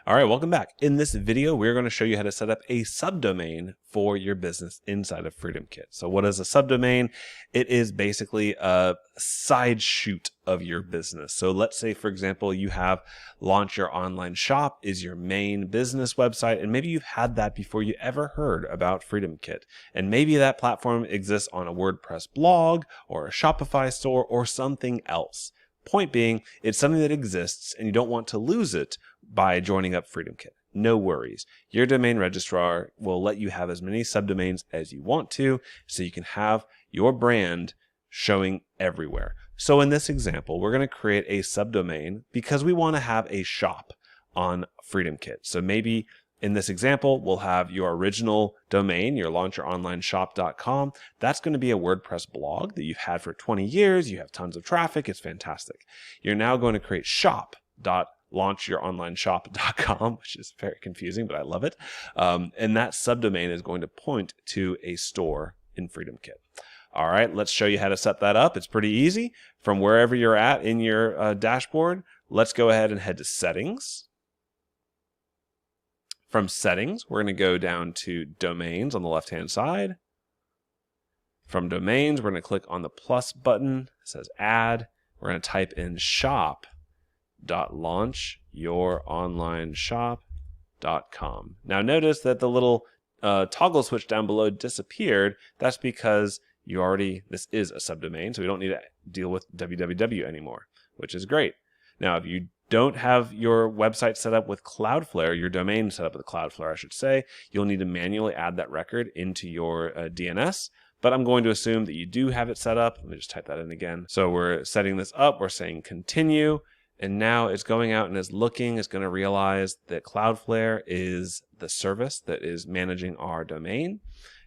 All right, welcome back. In this video, we're going to show you how to set up a subdomain for your business inside of Freedomkit. So what is a subdomain? It is basically a side shoot of your business. So let's say, for example, you have Launch Your Online Shop is your main business website, and maybe you've had that before you ever heard about Freedomkit. And maybe that platform exists on a WordPress blog or a Shopify store or something else. Point being, it's something that exists and you don't want to lose it by joining up Freedomkit. No worries. Your domain registrar will let you have as many subdomains as you want to, so you can have your brand showing everywhere. So in this example, we're going to create a subdomain because we want to have a shop on Freedomkit. So maybe in this example, we'll have your original domain, your launchyouronlineshop.com. That's going to be a WordPress blog that you've had for 20 years. You have tons of traffic. It's fantastic. You're now going to create shop.launchyouronlineshop.com, which is very confusing, but I love it. And that subdomain is going to point to a store in Freedomkit. All right, let's show you how to set that up. It's pretty easy. From wherever you're at in your dashboard, let's go ahead and head to Settings. From Settings, we're going to go down to Domains on the left-hand side. From Domains, we're going to click on the plus button. It says Add. We're going to type in shop.launchyouronlineshop.com. Now notice that the little toggle switch down below disappeared. That's because this is a subdomain, so we don't need to deal with www anymore, which is great. Now, if you don't have your website set up with Cloudflare, your domain set up with Cloudflare, I should say, you'll need to manually add that record into your DNS. But I'm going to assume that you do have it set up. Let me just type that in again. So we're setting this up. We're saying continue. And now it's going out and is looking. It's going to realize that Cloudflare is the service that is managing our domain.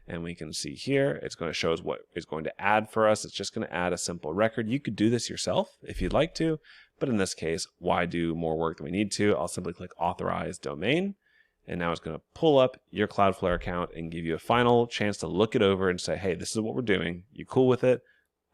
And we can see here, it's going to show us what it's going to add for us. It's just going to add a simple record. You could do this yourself if you'd like to. But in this case, why do more work than we need to? I'll simply click Authorize Domain. And now it's going to pull up your Cloudflare account and give you a final chance to look it over and say, hey, this is what we're doing. You cool with it?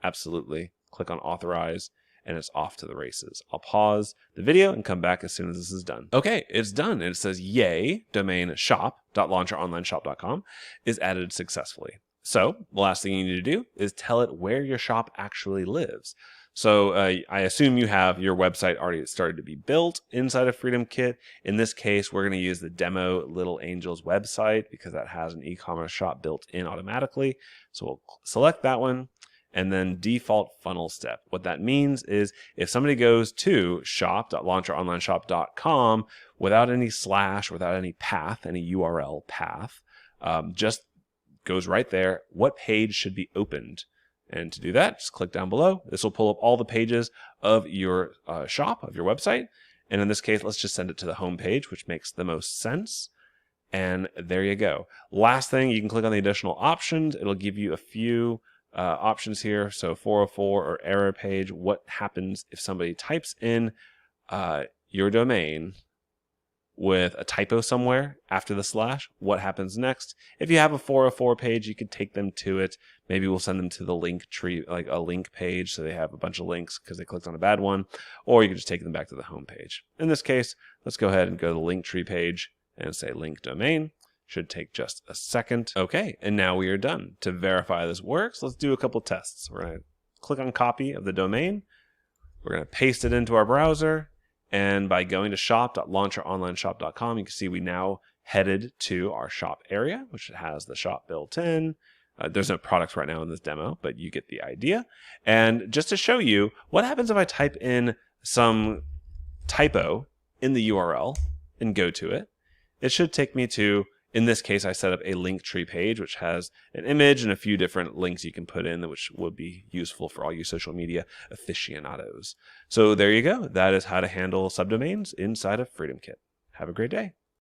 Absolutely. Click on Authorize, and it's off to the races. I'll pause the video and come back as soon as this is done. Okay, it's done. And it says, yay, domain shop.launchyouronlineshop.com is added successfully. So the last thing you need to do is tell it where your shop actually lives. So I assume you have your website already started to be built inside of Freedomkit. In this case, we're going to use the demo Little Angels website because that has an e-commerce shop built in automatically. So we'll select that one and then default funnel step. What that means is if somebody goes to shop.launchyouronlineshop.com without any slash, without any path, any URL path, just goes right there, what page should be opened? And to do that, just click down below. This will pull up all the pages of your shop, of your website. And in this case, let's just send it to the home page, which makes the most sense. And there you go. Last thing, you can click on the additional options. It'll give you a few options here. So 404 or error page. What happens if somebody types in your domain with a typo somewhere after the slash? What happens next? If you have a 404 page, you could take them to it. Maybe we'll send them to the link tree, like a link page, so they have a bunch of links because they clicked on a bad one, or you can just take them back to the home page. In this case, let's go ahead and go to the link tree page and say link domain. Should take just a second. Okay, and now we are done. To verify this works, let's do a couple tests. We're going to click on copy of the domain. We're going to paste it into our browser. And by going to shop.launchyouronlineshop.com, you can see we now headed to our shop area, which has the shop built in. There's no products right now in this demo, but you get the idea. And just to show you, what happens if I type in some typo in the URL and go to it? It should take me to, in this case, I set up a link tree page, which has an image and a few different links you can put in, which would be useful for all you social media aficionados. So there you go. That is how to handle subdomains inside of Freedomkit. Have a great day.